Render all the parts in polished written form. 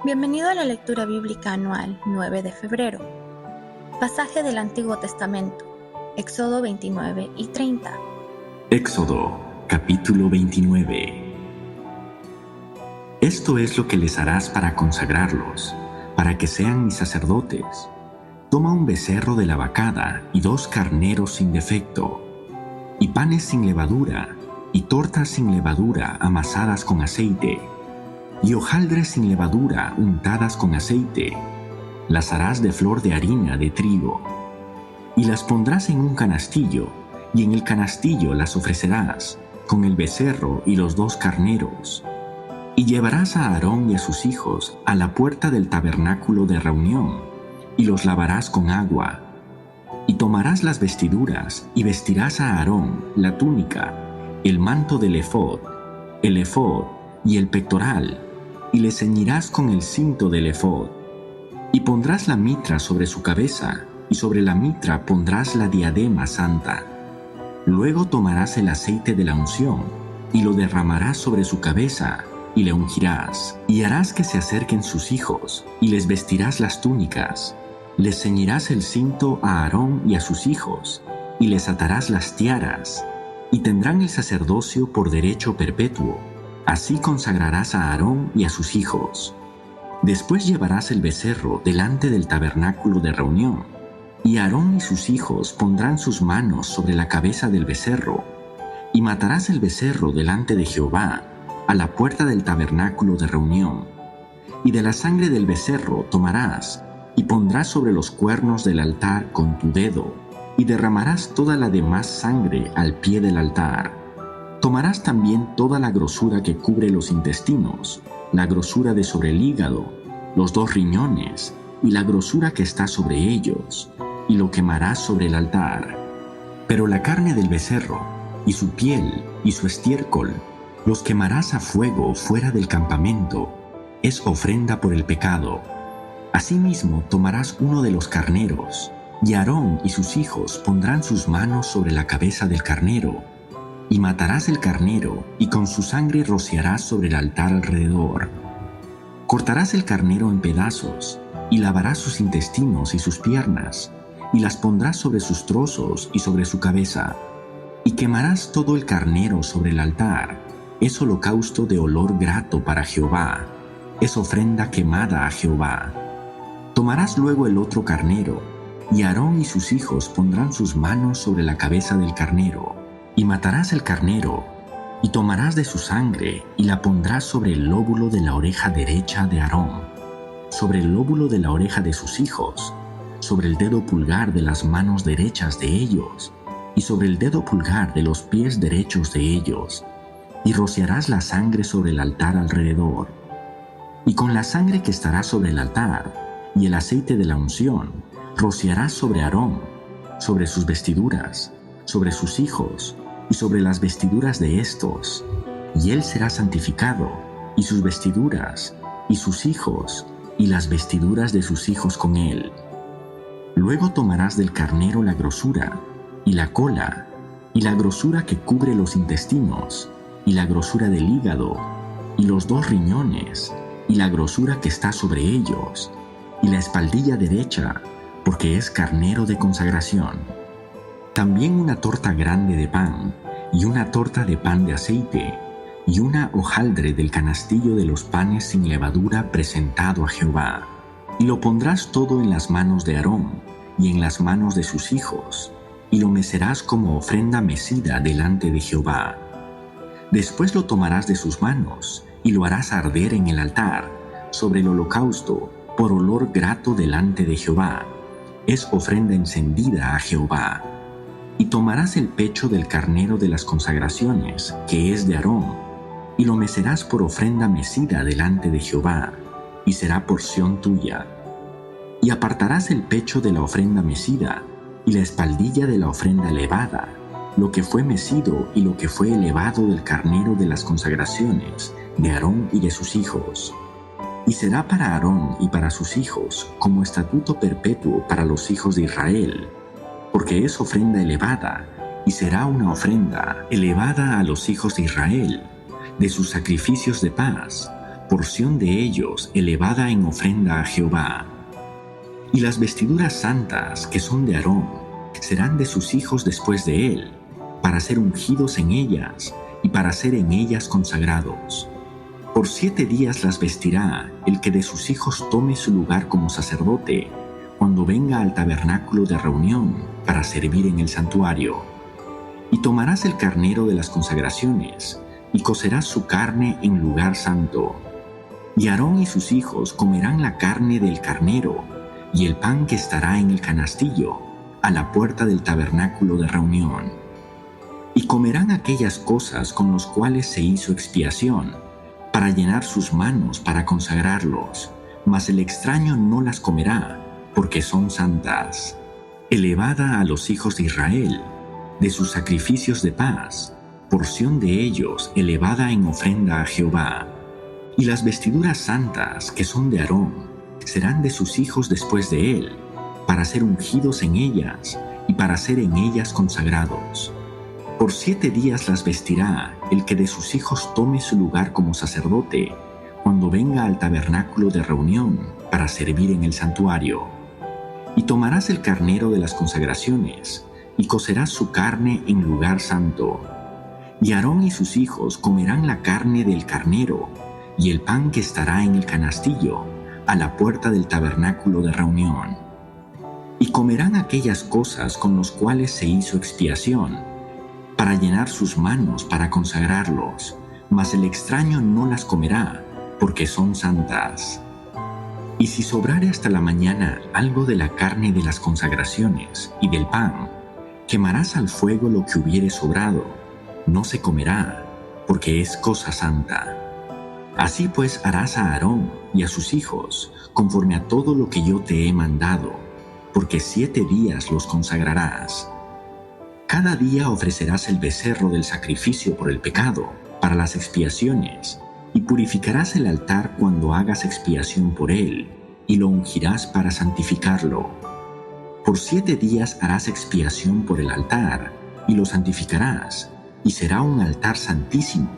Bienvenido a la lectura bíblica anual 9 de febrero. Pasaje del Antiguo Testamento, Éxodo 29 y 30. Éxodo, capítulo 29. Esto es lo que les harás para consagrarlos, para que sean mis sacerdotes. Toma un becerro de la vacada y 2 carneros sin defecto, y panes sin levadura, y tortas sin levadura amasadas con aceite, y hojaldres sin levadura untadas con aceite. Las harás de flor de harina de trigo, y las pondrás en un canastillo, y en el canastillo las ofrecerás, con el becerro y los 2 carneros. Y llevarás a Aarón y a sus hijos a la puerta del tabernáculo de reunión, y los lavarás con agua. Y tomarás las vestiduras, y vestirás a Aarón la túnica, el manto del efod, el efod y el pectoral, y le ceñirás con el cinto del efod. Y pondrás la mitra sobre su cabeza, y sobre la mitra pondrás la diadema santa. Luego tomarás el aceite de la unción, y lo derramarás sobre su cabeza, y le ungirás, y harás que se acerquen sus hijos, y les vestirás las túnicas. Les ceñirás el cinto a Aarón y a sus hijos, y les atarás las tiaras, y tendrán el sacerdocio por derecho perpetuo. Así consagrarás a Aarón y a sus hijos. Después llevarás el becerro delante del tabernáculo de reunión, y Aarón y sus hijos pondrán sus manos sobre la cabeza del becerro, y matarás el becerro delante de Jehová, a la puerta del tabernáculo de reunión. Y de la sangre del becerro tomarás, y pondrás sobre los cuernos del altar con tu dedo, y derramarás toda la demás sangre al pie del altar. Tomarás también toda la grosura que cubre los intestinos, la grosura de sobre el hígado, los 2 riñones, y la grosura que está sobre ellos, y lo quemarás sobre el altar. Pero la carne del becerro, y su piel, y su estiércol, los quemarás a fuego fuera del campamento. Es ofrenda por el pecado. Asimismo tomarás uno de los carneros, y Aarón y sus hijos pondrán sus manos sobre la cabeza del carnero, y matarás el carnero, y con su sangre rociarás sobre el altar alrededor. Cortarás el carnero en pedazos, y lavarás sus intestinos y sus piernas, y las pondrás sobre sus trozos y sobre su cabeza. Y quemarás todo el carnero sobre el altar. Es holocausto de olor grato para Jehová. Es ofrenda quemada a Jehová. Tomarás luego el otro carnero, y Aarón y sus hijos pondrán sus manos sobre la cabeza del carnero. Y matarás el carnero, y tomarás de su sangre, y la pondrás sobre el lóbulo de la oreja derecha de Aarón, sobre el lóbulo de la oreja de sus hijos, sobre el dedo pulgar de las manos derechas de ellos, y sobre el dedo pulgar de los pies derechos de ellos, y rociarás la sangre sobre el altar alrededor. Y con la sangre que estará sobre el altar, y el aceite de la unción, rociarás sobre Aarón, sobre sus vestiduras, sobre sus hijos, y sobre las vestiduras de éstos, y él será santificado, y sus vestiduras, y sus hijos, y las vestiduras de sus hijos con él. Luego tomarás del carnero la grosura, y la cola, y la grosura que cubre los intestinos, y la grosura del hígado, y los 2 riñones, y la grosura que está sobre ellos, y la espaldilla derecha, porque es carnero de consagración. También una torta grande de pan, y una torta de pan de aceite, y una hojaldre del canastillo de los panes sin levadura presentado a Jehová. Y lo pondrás todo en las manos de Aarón, y en las manos de sus hijos, y lo mecerás como ofrenda mecida delante de Jehová. Después lo tomarás de sus manos, y lo harás arder en el altar, sobre el holocausto, por olor grato delante de Jehová. Es ofrenda encendida a Jehová. Y tomarás el pecho del carnero de las consagraciones, que es de Aarón, y lo mecerás por ofrenda mecida delante de Jehová, y será porción tuya. Y apartarás el pecho de la ofrenda mecida, y la espaldilla de la ofrenda elevada, lo que fue mecido y lo que fue elevado del carnero de las consagraciones, de Aarón y de sus hijos. Y será para Aarón y para sus hijos como estatuto perpetuo para los hijos de Israel, porque es ofrenda elevada, y será una ofrenda elevada a los hijos de Israel, de sus sacrificios de paz, porción de ellos elevada en ofrenda a Jehová. Y las vestiduras santas que son de Aarón serán de sus hijos después de él, para ser ungidos en ellas y para ser en ellas consagrados. Por 7 días las vestirá el que de sus hijos tome su lugar como sacerdote, cuando venga al tabernáculo de reunión para servir en el santuario. Y tomarás el carnero de las consagraciones, y cocerás su carne en lugar santo. Y Aarón y sus hijos comerán la carne del carnero, y el pan que estará en el canastillo, a la puerta del tabernáculo de reunión. Y comerán aquellas cosas con las cuales se hizo expiación, para llenar sus manos para consagrarlos, mas el extraño no las comerá, porque son santas. Elevada a los hijos de Israel, de sus sacrificios de paz, porción de ellos elevada en ofrenda a Jehová. Y las vestiduras santas que son de Aarón serán de sus hijos después de él, para ser ungidos en ellas y para ser en ellas consagrados. Por 7 días las vestirá el que de sus hijos tome su lugar como sacerdote, cuando venga al tabernáculo de reunión para servir en el santuario. Y tomarás el carnero de las consagraciones, y cocerás su carne en lugar santo. Y Aarón y sus hijos comerán la carne del carnero, y el pan que estará en el canastillo, a la puerta del tabernáculo de reunión. Y comerán aquellas cosas con las cuales se hizo expiación, para llenar sus manos para consagrarlos, mas el extraño no las comerá, porque son santas. Y si sobrare hasta la mañana algo de la carne de las consagraciones y del pan, quemarás al fuego lo que hubiere sobrado, no se comerá, porque es cosa santa. Así pues harás a Aarón y a sus hijos, conforme a todo lo que yo te he mandado, porque 7 días los consagrarás. Cada día ofrecerás el becerro del sacrificio por el pecado, para las expiaciones, y purificarás el altar cuando hagas expiación por él, y lo ungirás para santificarlo. Por 7 días harás expiación por el altar, y lo santificarás, y será un altar santísimo.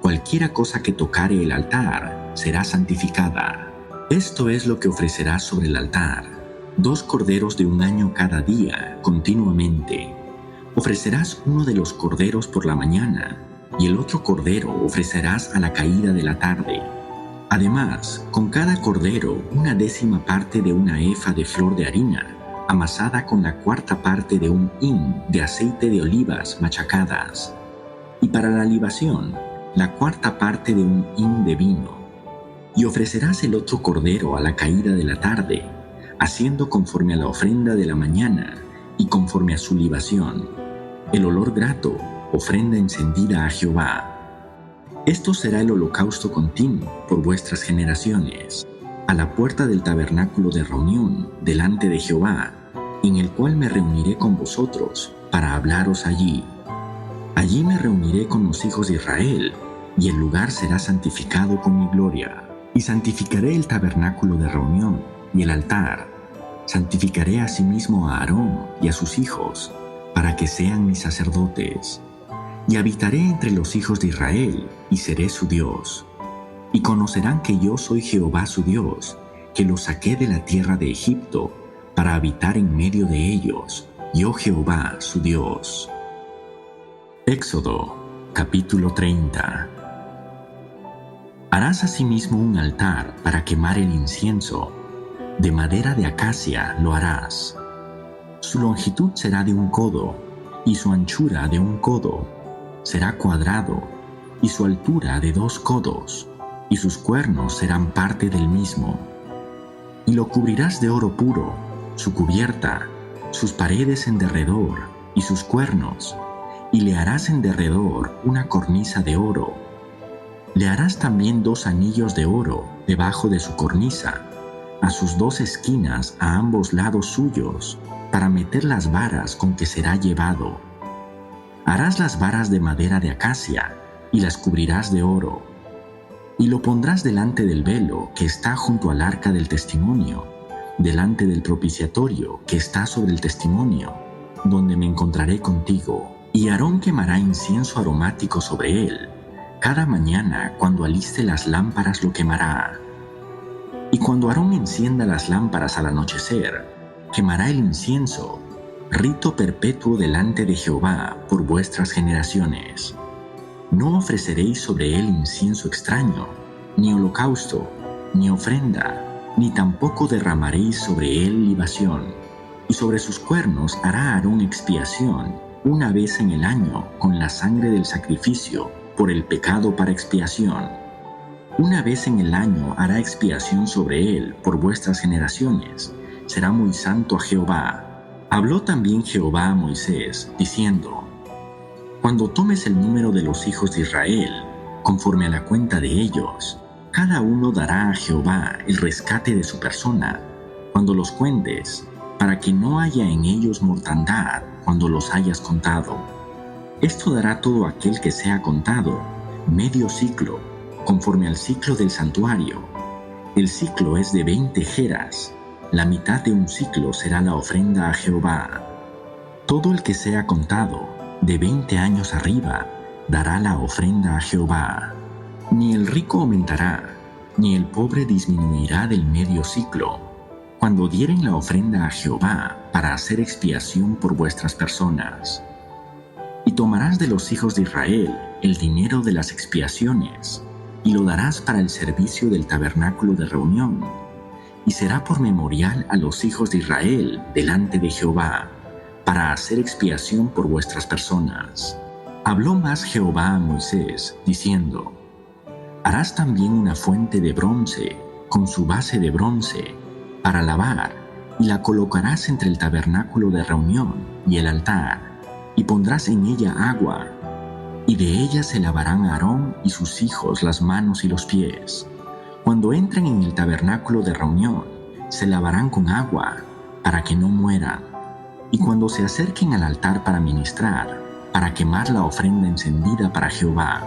Cualquiera cosa que tocare el altar será santificada. Esto es lo que ofrecerás sobre el altar: 2 corderos de 1 año cada día, continuamente. Ofrecerás uno de los corderos por la mañana, y el otro cordero ofrecerás a la caída de la tarde. Además, con cada cordero 1/10 parte de 1 efa de flor de harina, amasada con la 1/4 parte de 1 hin de aceite de olivas machacadas. Y para la libación, la 1/4 parte de 1 hin de vino. Y ofrecerás el otro cordero a la caída de la tarde, haciendo conforme a la ofrenda de la mañana y conforme a su libación, el olor grato, ofrenda encendida a Jehová. Esto será el holocausto continuo por vuestras generaciones, a la puerta del tabernáculo de reunión delante de Jehová, en el cual me reuniré con vosotros para hablaros allí. Allí me reuniré con los hijos de Israel, y el lugar será santificado con mi gloria. Y santificaré el tabernáculo de reunión y el altar. Santificaré asimismo a Aarón y a sus hijos, para que sean mis sacerdotes. Y habitaré entre los hijos de Israel, y seré su Dios. Y conocerán que yo soy Jehová su Dios, que los saqué de la tierra de Egipto, para habitar en medio de ellos, yo Jehová su Dios. Éxodo, capítulo 30. Harás asimismo un altar para quemar el incienso. De madera de acacia lo harás. Su longitud será de 1 codo, y su anchura de 1 codo. Será cuadrado, y su altura de 2 codos, y sus cuernos serán parte del mismo. Y lo cubrirás de oro puro, su cubierta, sus paredes en derredor, y sus cuernos, y le harás en derredor una cornisa de oro. Le harás también 2 anillos de oro debajo de su cornisa, a sus 2 esquinas a ambos lados suyos, para meter las varas con que será llevado. Harás las varas de madera de acacia, y las cubrirás de oro. Y lo pondrás delante del velo que está junto al arca del testimonio, delante del propiciatorio que está sobre el testimonio, donde me encontraré contigo. Y Aarón quemará incienso aromático sobre él, cada mañana cuando aliste las lámparas lo quemará. Y cuando Aarón encienda las lámparas al anochecer, quemará el incienso, rito perpetuo delante de Jehová por vuestras generaciones. No ofreceréis sobre él incienso extraño, ni holocausto, ni ofrenda, ni tampoco derramaréis sobre él libación. Y sobre sus cuernos hará Aarón expiación una vez en el año con la sangre del sacrificio por el pecado para expiación. Una vez en el año hará expiación sobre él por vuestras generaciones. Será muy santo a Jehová. Habló también Jehová a Moisés, diciendo: Cuando tomes el número de los hijos de Israel, conforme a la cuenta de ellos, cada uno dará a Jehová el rescate de su persona, cuando los cuentes, para que no haya en ellos mortandad cuando los hayas contado. Esto dará todo aquel que sea contado, medio ciclo, conforme al ciclo del santuario. El ciclo es de 20 geras, la mitad de un ciclo será la ofrenda a Jehová. Todo el que sea contado, de 20 años arriba, dará la ofrenda a Jehová. Ni el rico aumentará, ni el pobre disminuirá del medio ciclo, cuando dieren la ofrenda a Jehová para hacer expiación por vuestras personas. Y tomarás de los hijos de Israel el dinero de las expiaciones, y lo darás para el servicio del tabernáculo de reunión, y será por memorial a los hijos de Israel delante de Jehová, para hacer expiación por vuestras personas. Habló más Jehová a Moisés, diciendo: Harás también una fuente de bronce, con su base de bronce, para lavar, y la colocarás entre el tabernáculo de reunión y el altar, y pondrás en ella agua, y de ella se lavarán Aarón y sus hijos las manos y los pies. Cuando entren en el tabernáculo de reunión, se lavarán con agua, para que no mueran. Y cuando se acerquen al altar para ministrar, para quemar la ofrenda encendida para Jehová,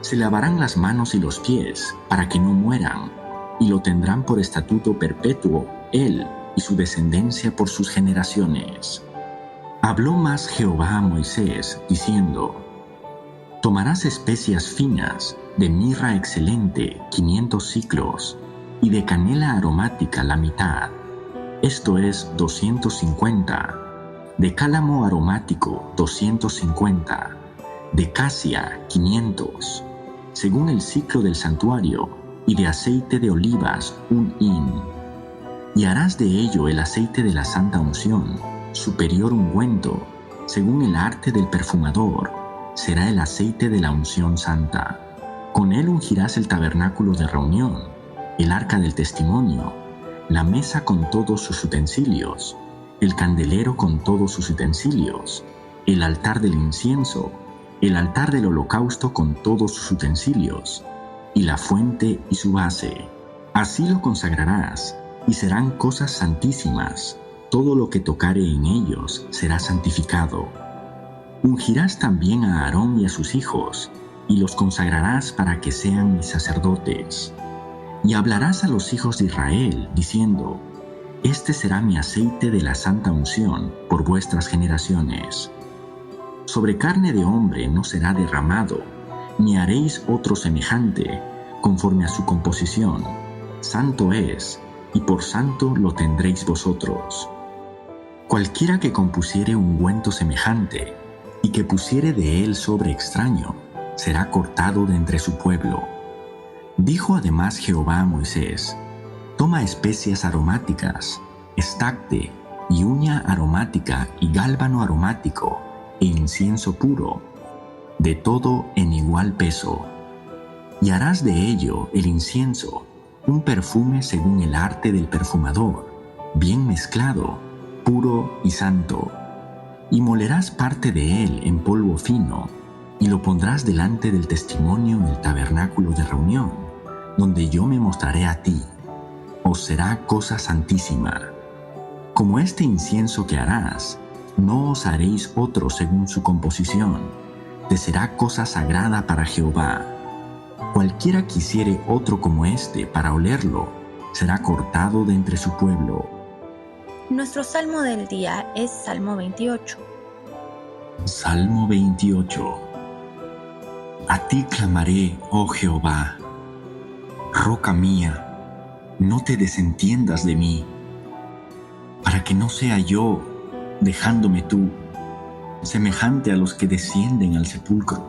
se lavarán las manos y los pies, para que no mueran, y lo tendrán por estatuto perpetuo, él y su descendencia por sus generaciones. Habló más Jehová a Moisés, diciendo: Tomarás especias finas, de mirra excelente 500 siclos, y de canela aromática la mitad, esto es 250, de cálamo aromático 250, de casia 500, según el ciclo del santuario, y de aceite de olivas 1 hin. Y harás de ello el aceite de la santa unción, superior ungüento, según el arte del perfumador, será el aceite de la unción santa. Con él ungirás el tabernáculo de reunión, el arca del testimonio, la mesa con todos sus utensilios, el candelero con todos sus utensilios, el altar del incienso, el altar del holocausto con todos sus utensilios, y la fuente y su base. Así lo consagrarás, y serán cosas santísimas. Todo lo que tocare en ellos será santificado. Ungirás también a Aarón y a sus hijos, y los consagrarás para que sean mis sacerdotes. Y hablarás a los hijos de Israel, diciendo: Este será mi aceite de la santa unción por vuestras generaciones. Sobre carne de hombre no será derramado, ni haréis otro semejante, conforme a su composición. Santo es, y por santo lo tendréis vosotros. Cualquiera que compusiere ungüento semejante, y que pusiere de él sobre extraño, será cortado de entre su pueblo. Dijo además Jehová a Moisés: Toma especias aromáticas, estacte, y uña aromática, y gálbano aromático, e incienso puro, de todo en igual peso. Y harás de ello el incienso, un perfume según el arte del perfumador, bien mezclado, puro y santo. Y molerás parte de él en polvo fino, y lo pondrás delante del testimonio en el tabernáculo de reunión, donde yo me mostraré a ti. Os será cosa santísima. Como este incienso que harás, no os haréis otro según su composición, te será cosa sagrada para Jehová. Cualquiera quisiere otro como este para olerlo, será cortado de entre su pueblo. Nuestro salmo del día es Salmo 28. Salmo 28. A ti clamaré, oh Jehová. Roca mía, no te desentiendas de mí, para que no sea yo, dejándome tú, semejante a los que descienden al sepulcro.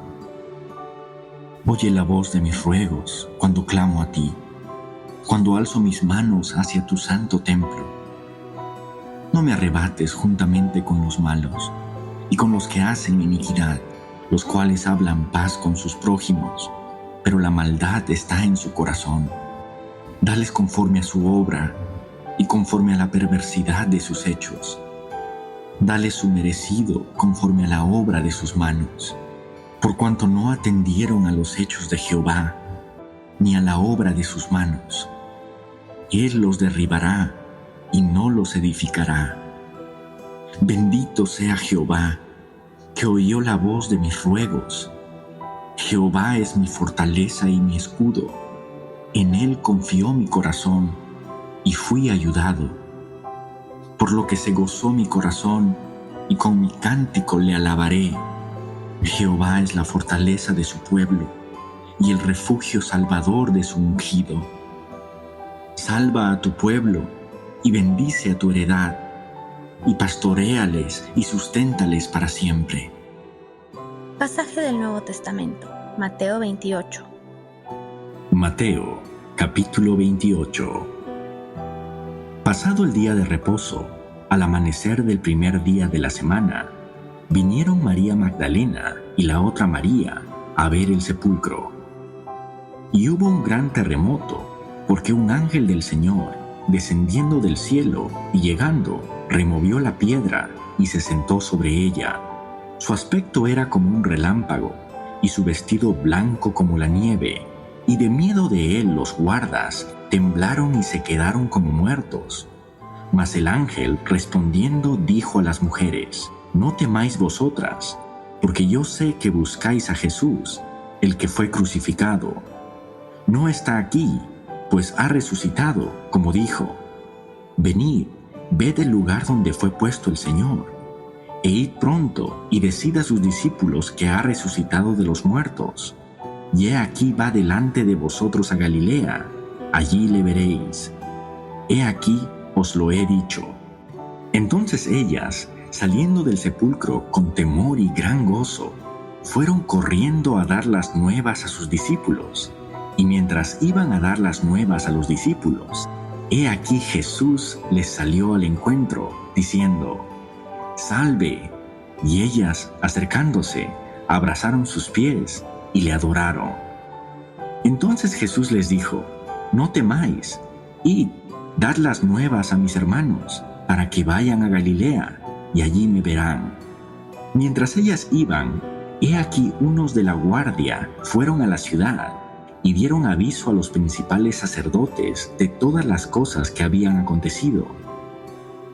Oye la voz de mis ruegos cuando clamo a ti, cuando alzo mis manos hacia tu santo templo. No me arrebates juntamente con los malos y con los que hacen iniquidad, los cuales hablan paz con sus prójimos, pero la maldad está en su corazón. Dales conforme a su obra y conforme a la perversidad de sus hechos. Dales su merecido conforme a la obra de sus manos, por cuanto no atendieron a los hechos de Jehová, ni a la obra de sus manos. Él los derribará y no los edificará. Bendito sea Jehová, que oyó la voz de mis ruegos. Jehová es mi fortaleza y mi escudo. En él confió mi corazón y fui ayudado. Por lo que se gozó mi corazón y con mi cántico le alabaré. Jehová es la fortaleza de su pueblo y el refugio salvador de su ungido. Salva a tu pueblo y bendice a tu heredad, y pastoréales y susténtales para siempre. Pasaje del Nuevo Testamento, Mateo 28. Mateo, capítulo 28. Pasado el día de reposo, al amanecer del primer día de la semana, vinieron María Magdalena y la otra María a ver el sepulcro. Y hubo un gran terremoto, porque un ángel del Señor, descendiendo del cielo y llegando, removió la piedra y se sentó sobre ella. Su aspecto era como un relámpago, y su vestido blanco como la nieve, y de miedo de él los guardas temblaron y se quedaron como muertos. Mas el ángel, respondiendo, dijo a las mujeres: No temáis vosotras, porque yo sé que buscáis a Jesús, el que fue crucificado. No está aquí, pues ha resucitado, como dijo. Venid, ved el lugar donde fue puesto el Señor, e id pronto y decid a sus discípulos que ha resucitado de los muertos. Y he aquí va delante de vosotros a Galilea, allí le veréis. He aquí os lo he dicho. Entonces ellas, saliendo del sepulcro con temor y gran gozo, fueron corriendo a dar las nuevas a sus discípulos. Y mientras iban a dar las nuevas a los discípulos, he aquí Jesús les salió al encuentro, diciendo: ¡Salve! Y ellas, acercándose, abrazaron sus pies y le adoraron. Entonces Jesús les dijo: No temáis, id, dad las nuevas a mis hermanos, para que vayan a Galilea, y allí me verán. Mientras ellas iban, he aquí unos de la guardia fueron a la ciudad, y dieron aviso a los principales sacerdotes de todas las cosas que habían acontecido.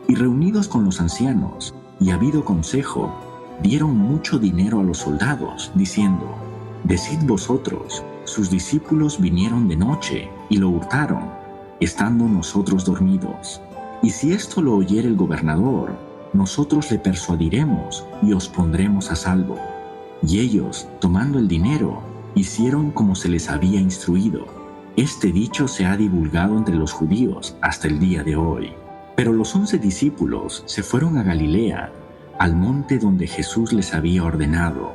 Y reunidos con los ancianos, y habido consejo, dieron mucho dinero a los soldados, diciendo: Decid vosotros, sus discípulos vinieron de noche, y lo hurtaron, estando nosotros dormidos. Y si esto lo oyere el gobernador, nosotros le persuadiremos, y os pondremos a salvo. Y ellos, tomando el dinero, hicieron como se les había instruido. Este dicho se ha divulgado entre los judíos hasta el día de hoy. Pero los 11 discípulos se fueron a Galilea, al monte donde Jesús les había ordenado.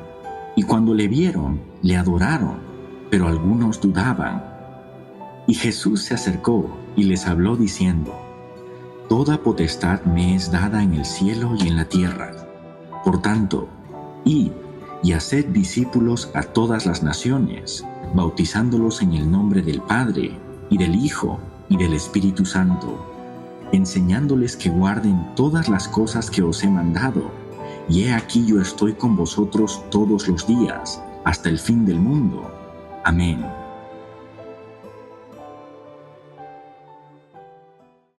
Y cuando le vieron, le adoraron, pero algunos dudaban. Y Jesús se acercó y les habló diciendo: Toda potestad me es dada en el cielo y en la tierra. Por tanto, id y haced discípulos a todas las naciones, bautizándolos en el nombre del Padre, y del Hijo, y del Espíritu Santo, enseñándoles que guarden todas las cosas que os he mandado. Y he aquí yo estoy con vosotros todos los días, hasta el fin del mundo. Amén.